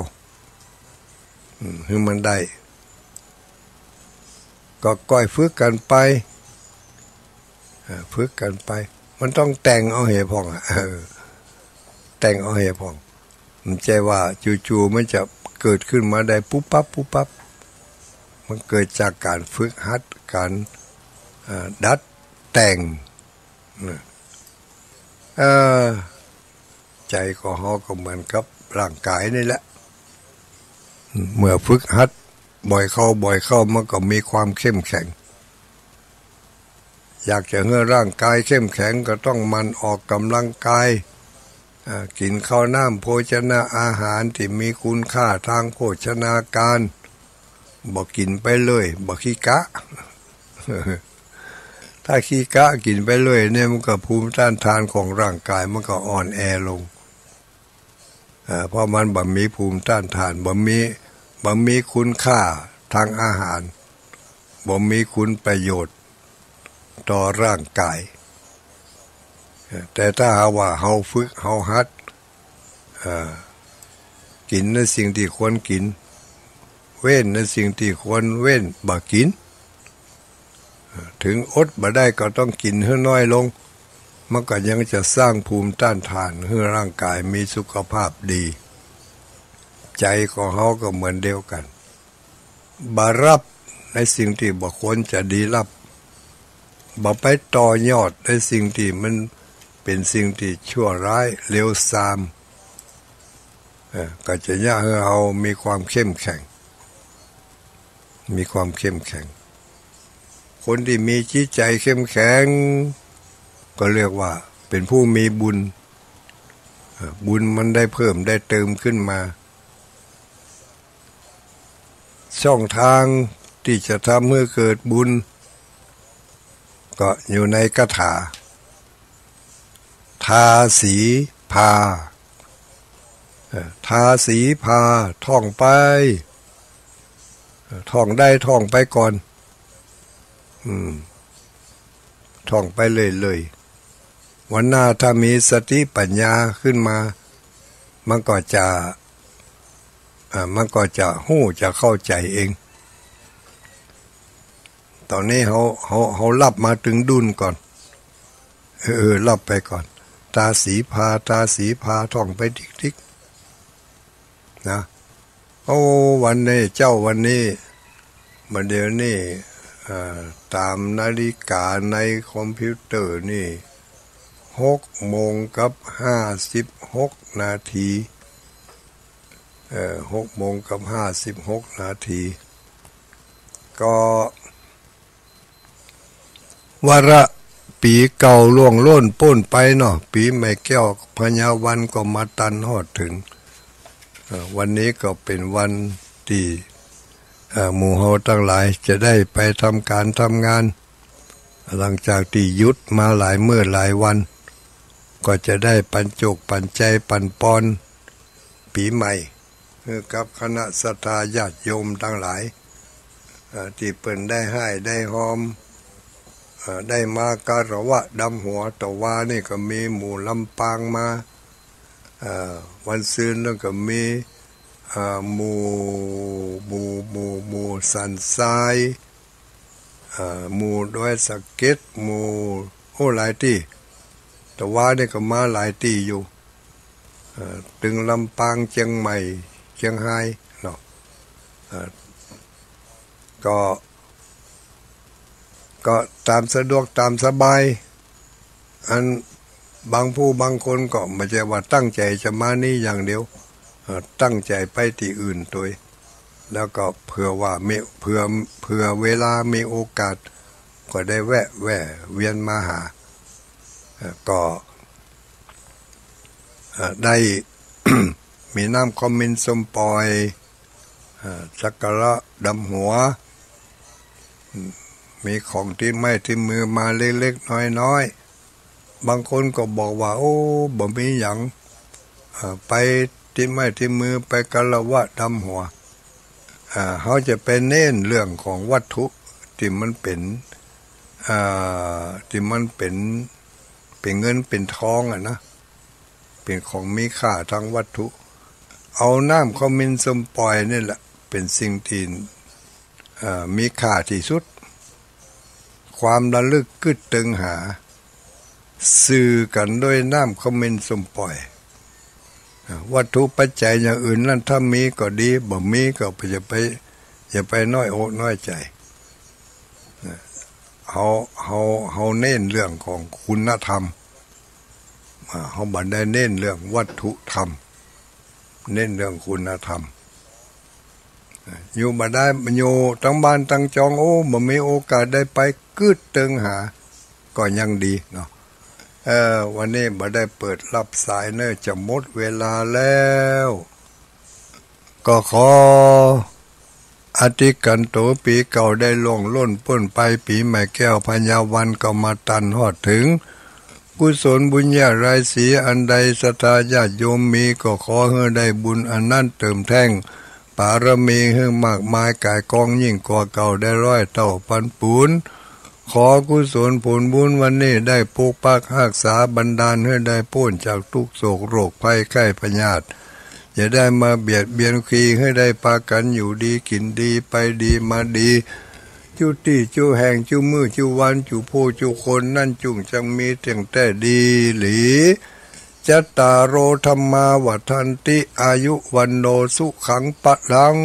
ให้มันได้ก็ก้อยฝึกกันไปฝึกกันไปมันต้องแต่งเอาเหตุพ่องแต่งเอาเหตุพ่องมันใจว่าจู่ๆมันจะเกิดขึ้นมาได้ปุ๊บปั๊บปุ๊บปั๊บมันเกิดจากการฝึกหัดการดัดแต่งใจของเราก็เหมือนกับร่างกายนี่แหละเมื่อฝึกหัดบ่อยเข้ามันก็มีความเข้มแข็งอยากจะให้ร่างกายเข้มแข็งก็ต้องมันออกกำลังกายกินข้าวน้ำโภชนาอาหารที่มีคุณค่าทางโภชนาการบ่กินไปเลยบ่ขี้กะ ถ้าขี้กะกินไปเลยเนี่ยมันก็ภูมิต้านทานของร่างกายมันก็อ่อนแอลงเพราะมันบ่มีภูมิต้านทานบ่มีคุณค่าทางอาหารบ่มีคุณประโยชน์ต่อร่างกายแต่ถ้าหากว่าเฮาฝึกเฮาหัดกินในสิ่งที่ควรกินเว้นในสิ่งที่ควรเว้นบ่กินถึงอดบ่ได้ก็ต้องกินให้น้อยลงมันก็ยังจะสร้างภูมิต้านทานให้ร่างกายมีสุขภาพดีใจของเฮาก็เหมือนเดียวกันบ่รับในสิ่งที่บ่ควรจะดีรับบ่ไปต่อยอดในสิ่งที่มันเป็นสิ่งที่ชั่วร้ายเลวทรามก็จะยากให้เรามีความเข้มแข็งคนที่มีจิตใจเข้มแข็งก็เรียกว่าเป็นผู้มีบุญมันได้เพิ่มได้เติมขึ้นมาช่องทางที่จะทำให้เกิดบุญก็อยู่ในคาถาทาสีพาท่องไปท่องได้ท่องไปก่อนท่องไปเลยวันหน้าถ้ามีสติปัญญาขึ้นมามันก็จะหู้จะเข้าใจเองตอนนี้เขารับมาถึงดุลก่อนรับไปก่อนตาสีพาท่องไปทิกๆนะวันนี้มาเดี๋ยวนี้ตามนาฬิกาในคอมพิวเตอร์นี่6:56 นาที6:56 นาทีก็วาระปีเก่าล่วงล้นพ้นไปเนาะปีใหม่แก้วพญาวันก็มาตันฮอดถึงวันนี้ก็เป็นวันที่หมู่เฮาทั้งหลายจะได้ไปทำการทำงานหลังจากที่หยุดมาหลายมื้อหลายวันก็จะได้ปันใจปันปอนปีใหม่กับคณะศรัทธาญาติโยมทั้งหลายที่เปิ้นได้ให้ได้หอมได้มาการวะดำหัวตะวานี่ก็มีหมู่ลำปางมาวันซืนแล้วก็มีหมู่สันทรายหมู่ด้วยสะเก็ดหมู่หลายที่ตะวานี่ก็มาหลายที่อยู่ถึงลำปางเชียงใหม่เชียงรายเนาะก็ตามสะดวกตามสบายอันบางคนก็ไม่ใช่ว่าตั้งใจจะมานี่อย่างเดียวตั้งใจไปที่อื่นตัวแล้วก็เผื่อเวลามีโอกาสก็ได้แวะเวียนมาหาก็ได้ มีน้ำคอมมินสมปอยสักการะดำหัวมีของที่ไม่ที่มือมาเล็กๆน้อยๆบางคนก็บอกว่าโอ้บ่มีหยังไปที่ไม่ที่มือไปกะละวะดำหัวเขาจะไปเน้นเรื่องของวัตถุที่มันเป็น ที่มันเป็นเงินเป็นทองนะเป็นของมีค่าทางวัตถุเอาน้ำขมิ้นส้มปล่อยนี่แหละเป็นสิ่งที่มีค่าที่สุดความระลึกกึดตึงหาสื่อกันด้วยน้ำขมิ้นส้มปล่อยวัตถุปัจจัยอย่างอื่นนั่นถ้ามีก็ดีบ่มีก็อย่าไปน้อยอกน้อยใจเฮาเน้นเรื่องของคุณธรรมเฮาบ่ได้เน้นเรื่องวัตถุธรรมเน้นเรื่องคุณธรรมอยู่บ่ได้อยู่ทั้งบ้านทั้งจองโอ้บ่มีโอกาสได้ไปกึดตึงหาก็ยังดีเนาะวันนี้บ่ได้เปิดรับสายเนอะจะหมดเวลาแล้วก็ขออธิกันโตปีเก่าได้ล่วงล้นพ้นไปปีใหม่แก้วพญาวันก็มาตันฮอดถึงกุศลบุญญาไรสีอันใดศรัทธาญาติโยมมีก็ขอให้ได้บุญอันนั้นเติมแท่งบารมีให้มากมายกายกองยิ่งกว่าเก่าได้ร้อยเท่าพันปูนขอกุศลผลบุญวันนี้ได้ปกปักรักษาบันดาลให้ได้พ้นจากทุกโศกโรคภัยไข้พยาธิอย่าได้มาเบียดเบียนคีให้ได้ปากันอยู่ดีกินดีไปดีมาดีจุติจุแห่งจุมือจุวันจุผู้จุคนนั่นจุงจังมีเตียงแต่ดีหลีจัตตารโอธรรมาวัฏันติอายุวันโนสุขังปะลัง